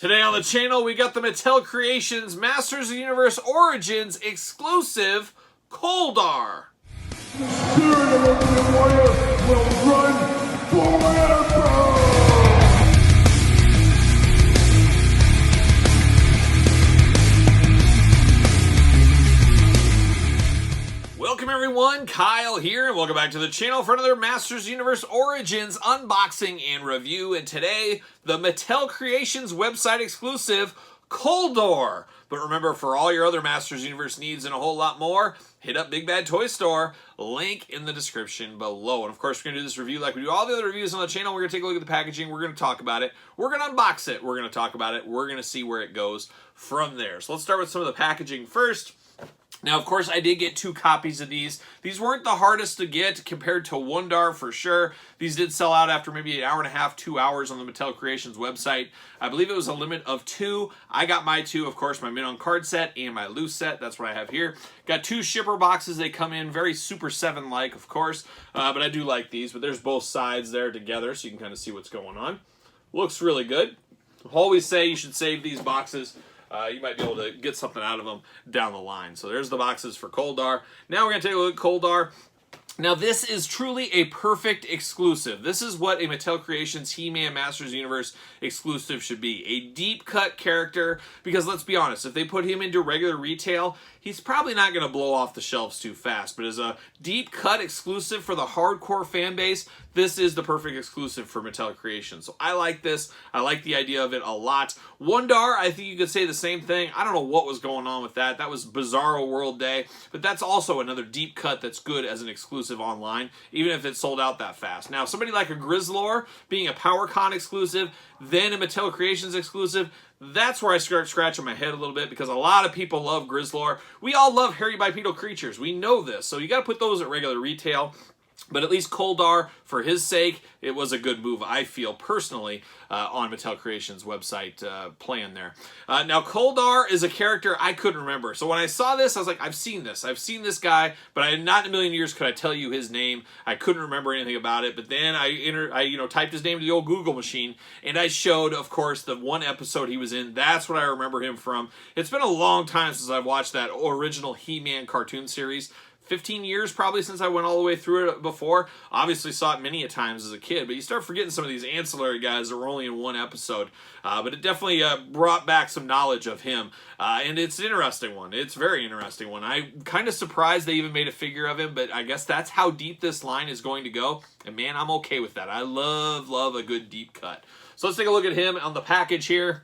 Today on the channel, we got the Mattel Creations Masters of the Universe Origins exclusive Kol-Darr. The spirit of the warrior will run forever! Welcome everyone, Kyle here, and welcome back to the channel for another Masters of the Universe Origins unboxing and review. And today, the Mattel Creations website exclusive Kol-Darr. But remember, for all your other Masters of the Universe needs and a whole lot more, hit up Big Bad Toy Store, link in the description below. And of course, we're going to do this review like we do all the other reviews on the channel. We're going to take a look at the packaging, we're going to talk about it, we're going to unbox it, we're going to talk about it, we're going to see where it goes from there. So let's start with some of the packaging first. Now, of course, I did get 2 copies of these. These weren't the hardest to get compared to Untitled for sure. These did sell out after maybe an hour and a half, 2 hours on the Mattel Creations website. I believe it was a limit of 2. I got my 2, of course, my mint-on card set and my loose set. That's what I have here. Got 2 shipper boxes. They come in very Super 7-like, of course, but I do like these. But there's both sides there together, so you can kind of see what's going on. Looks really good. I always say you should save these boxes. You might be able to get something out of them down the line. So there's the boxes for Kol-Darr. Now we're going to take a look at Kol-Darr. Now this is truly a perfect exclusive. This is what a Mattel Creations He-Man Masters of the Universe exclusive should be. A deep cut character, because let's be honest, if they put him into regular retail, he's probably not going to blow off the shelves too fast. But as a deep cut exclusive for the hardcore fan base, this is the perfect exclusive for Mattel Creations. So I like this. I like the idea of it a lot. Untitled, I think you could say the same thing. I don't know what was going on with that. That was Bizarro World Day. But that's also another deep cut that's good as an exclusive online, even if it sold out that fast. Now, somebody like a Grizzlor being a PowerCon exclusive, then a Mattel Creations exclusive, that's where I start scratching my head a little bit, because a lot of people love Grizzlor. We all love hairy bipedal creatures. We know this. So you got to put those at regular retail. But at least Kol-Darr, for his sake, it was a good move, I feel, personally, on Mattel Creations' website plan there. Now, Kol-Darr is a character I couldn't remember. So when I saw this, I was like, I've seen this. I've seen this guy, but I not in a million years could I tell you his name. I couldn't remember anything about it. But then I typed his name to the old Google machine, and I showed, of course, the one episode he was in. That's what I remember him from. It's been a long time since I've watched that original He-Man cartoon series. 15 years probably since I went all the way through it before. Obviously saw it many a times as a kid, but you start forgetting some of these ancillary guys that were only in one episode. But it definitely brought back some knowledge of him. And it's an interesting one. It's a very interesting one. I'm kind of surprised they even made a figure of him, but I guess that's how deep this line is going to go. And man, I'm okay with that. I love a good deep cut. So let's take a look at him on the package here.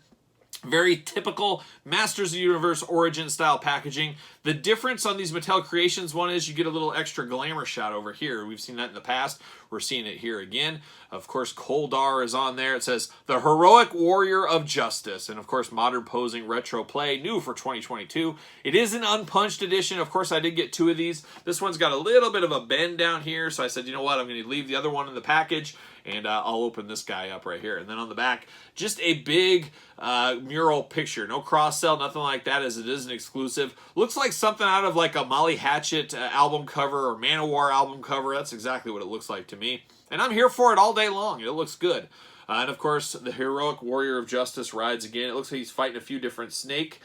Very typical Masters of the Universe Origin style packaging. The difference on these Mattel Creations one is you get a little extra glamour shot over here. We've seen that in the past. We're seeing it here again. Of course, Kol-Darr is on there. It says, the heroic warrior of justice. And of course, modern posing retro play, new for 2022. It is an unpunched edition. Of course, I did get 2 of these. This one's got a little bit of a bend down here. So I said, you know what? I'm going to leave the other one in the package. And I'll open this guy up right here. And then on the back, just a big mural picture. No cross-sell, nothing like that, as it is an exclusive. Looks like something out of like a Molly Hatchet album cover or Manowar album cover. That's exactly what it looks like to me. And I'm here for it all day long. It looks good. And of course, the heroic warrior of justice rides again. It looks like he's fighting a few different snake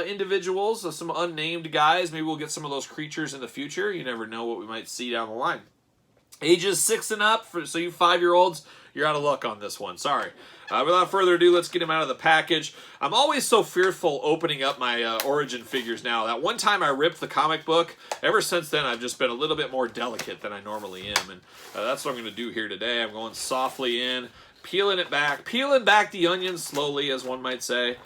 individuals, some unnamed guys. Maybe we'll get some of those creatures in the future. You never know what we might see down the line. Ages 6 and up, so you 5-year-olds, you're out of luck on this one. Sorry. Without further ado, let's get him out of the package. I'm always so fearful opening up my Origin figures now. That one time I ripped the comic book, ever since then I've just been a little bit more delicate than I normally am. And that's what I'm going to do here today. I'm going softly in, peeling back the onion slowly, as one might say.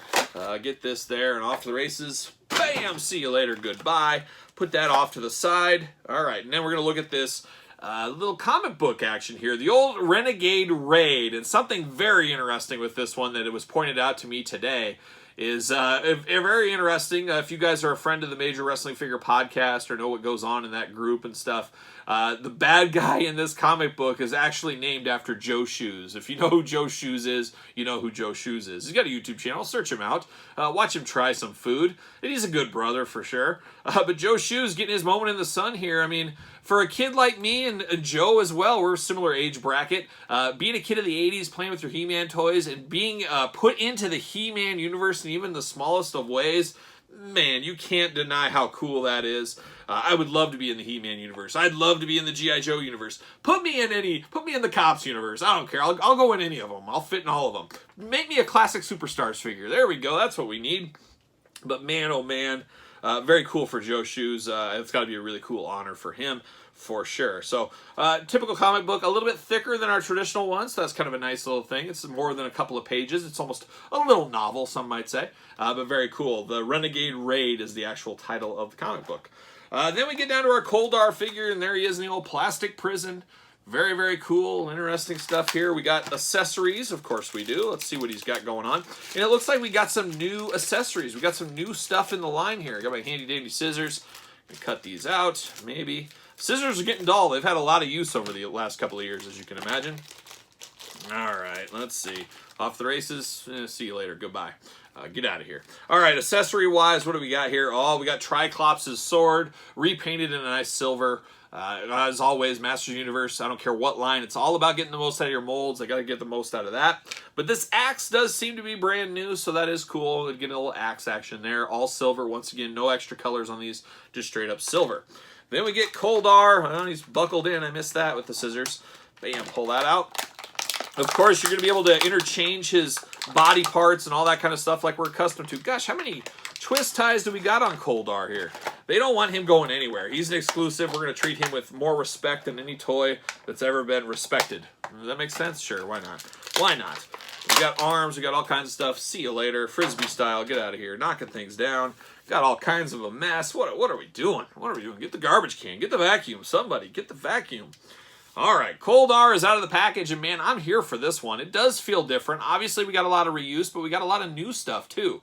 Get this there and off to the races. Bam! See you later. Goodbye. Put that off to the side. All right, and then we're going to look at this little comic book action here, the old Renegade Raid, and something very interesting with this one that it was pointed out to me today is very interesting. If you guys are a friend of the Major Wrestling Figure podcast or know what goes on in that group and stuff, the bad guy in this comic book is actually named after Joe Shoes. If you know who Joe Shoes is, you know who Joe Shoes is. He's got a YouTube channel. Search him out. Watch him try some food. And he's a good brother for sure. But Joe Shoes getting his moment in the sun here. I mean, for a kid like me and Joe as well, we're a similar age bracket. Being a kid of the 80s, playing with your He-Man toys, and being put into the He-Man universe in even the smallest of ways, man, you can't deny how cool that is. I would love to be in the He-Man universe. I'd love to be in the G.I. Joe universe. Put me in the Cops universe. I don't care. I'll go in any of them. I'll fit in all of them. Make me a classic Superstars figure. There we go. That's what we need. But man, oh man, very cool for Joe Shoes. It's got to be a really cool honor for him, for sure. So, typical comic book, a little bit thicker than our traditional ones. So that's kind of a nice little thing. It's more than a couple of pages. It's almost a little novel, some might say, but very cool. The Renegade Raid is the actual title of the comic book. Then we get down to our Kol-Darr figure, and there he is in the old plastic prison. Very, very cool, interesting stuff here. We got accessories, of course we do. Let's see what he's got going on. And it looks like we got some new accessories. We got some new stuff in the line here. I got my handy-dandy scissors. Cut these out, maybe. Scissors are getting dull. They've had a lot of use over the last couple of years, as you can imagine. All right, let's see. Off the races. See you later. Goodbye. Get out of here. All right, accessory-wise, what do we got here? Oh, we got Triclops' sword, repainted in a nice silver. As always, Masters Universe, I don't care what line, it's all about getting the most out of your molds. I got to get the most out of that. But this axe does seem to be brand new, so that is cool. Getting a little axe action there. All silver. Once again, no extra colors on these, just straight up silver. Then we get Kol-Darr. Oh, he's buckled in. I missed that with the scissors. Bam, pull that out. Of course, you're going to be able to interchange his body parts and all that kind of stuff like we're accustomed to. Gosh, how many twist ties do we got on Kol-Darr here? They don't want him going anywhere. He's an exclusive. We're going to treat him with more respect than any toy that's ever been respected. Does that make sense? Sure, why not? Why not? We got arms. We got all kinds of stuff. See you later. Frisbee style. Get out of here. Knocking things down. Got all kinds of a mess. What are we doing? What are we doing? Get the garbage can. Get the vacuum. Somebody, get the vacuum. All right, Kol-Darr is out of the package, and man, I'm here for this one. It does feel different. Obviously, we got a lot of reuse, but we got a lot of new stuff, too.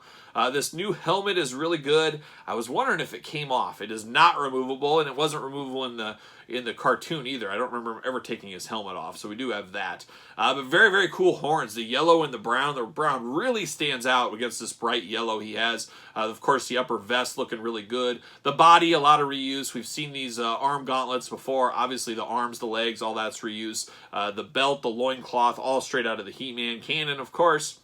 This new helmet is really good. I was wondering if it came off. It is not removable, and it wasn't removable in the cartoon either. I don't remember ever taking his helmet off, so we do have that. But very, very cool horns. The yellow and the brown really stands out against this bright yellow he has. Of course, the upper vest looking really good. The body, a lot of reuse. We've seen these arm gauntlets before. Obviously, the arms, the legs, all that's reuse. The belt, the loincloth, all straight out of the He-Man canon, of course.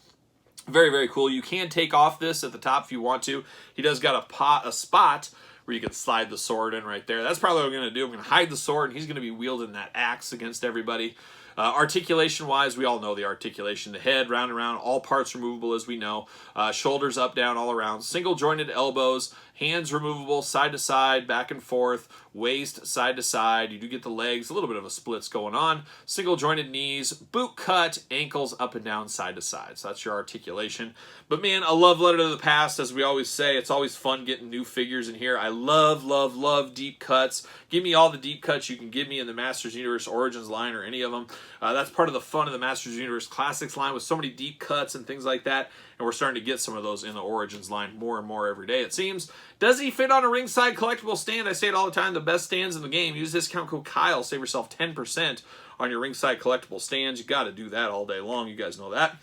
Very, very cool. You can take off this at the top if you want to. He does got a spot where you can slide the sword in right there. That's probably what I'm going to do. I'm going to hide the sword, and he's going to be wielding that axe against everybody. Articulation-wise, we all know the articulation. The head, round and round, all parts removable, as we know. Shoulders up, down, all around. Single-jointed elbows. Hands removable, side to side, back and forth. Waist, side to side. You do get the legs, a little bit of a splits going on. Single-jointed knees. Boot cut. Ankles up and down, side to side. So that's your articulation. But man, a love letter to the past, as we always say. It's always fun getting new figures in here. I love, love, love deep cuts. Give me all the deep cuts you can give me in the Masters Universe Origins line or any of them. That's part of the fun of the Masters Universe Classics line with so many deep cuts and things like that. And we're starting to get some of those in the Origins line more and more every day, it seems. Does he fit on a ringside collectible stand? I say it all the time, the best stands in the game. Use discount code Kyle, save yourself 10% on your ringside collectible stands. You got to do that all day long. You guys know that.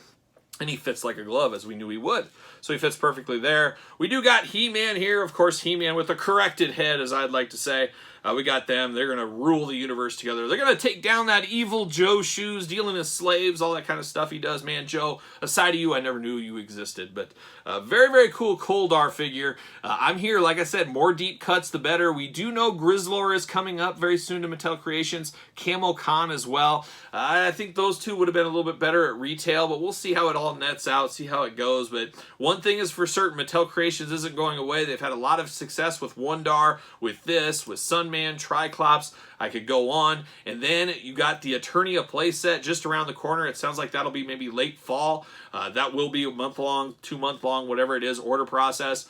And he fits like a glove, as we knew he would. So he fits perfectly there. We do got He-Man here. Of course, He-Man with a corrected head, as I'd like to say. We got them. They're going to rule the universe together. They're going to take down that evil Joe Shoes, dealing as slaves, all that kind of stuff he does. Man, Joe, aside of you, I never knew you existed. But very, very cool Kol-Darr figure. I'm here, like I said, more deep cuts, the better. We do know Grizzlor is coming up very soon to Mattel Creations. Camo Con as well. I think those two would have been a little bit better at retail, but we'll see how it all nets out, see how it goes. But one thing is for certain, Mattel Creations isn't going away. They've had a lot of success with Wondar, with this, with Sunman, Triclops. I could go on. And then you got the Eternia playset just around the corner. It sounds like that'll be maybe late fall. That will be a month-long, 2-month-long, whatever it is, order process.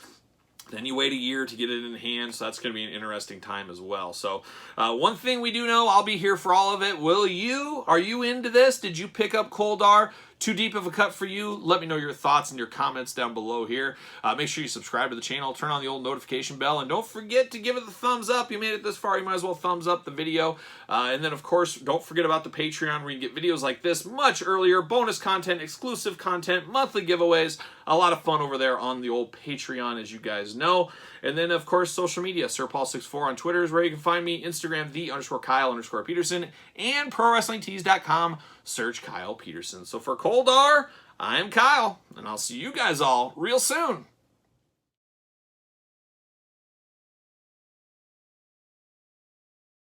Then you wait a year to get it in hand, so that's going to be an interesting time as well. So one thing we do know, I'll be here for all of it. Will you? Are you into this? Did you pick up Kol-Darr? too deep of a cut for you, let me know your thoughts and your comments down below here. Make sure you subscribe to the channel, turn on the old notification bell, and don't forget to give it the thumbs up. You made it this far, you might as well thumbs up the video. And then, of course, don't forget about the Patreon, where you get videos like this much earlier, bonus content, exclusive content, monthly giveaways, a lot of fun over there on the old Patreon, as you guys know. And then, of course, social media, SirPaul64 on Twitter is where you can find me, Instagram, _Kyle_Peterson, and ProWrestlingTees.com, search Kyle Peterson. So for Kol-Darr, I'm Kyle, and I'll see you guys all real soon.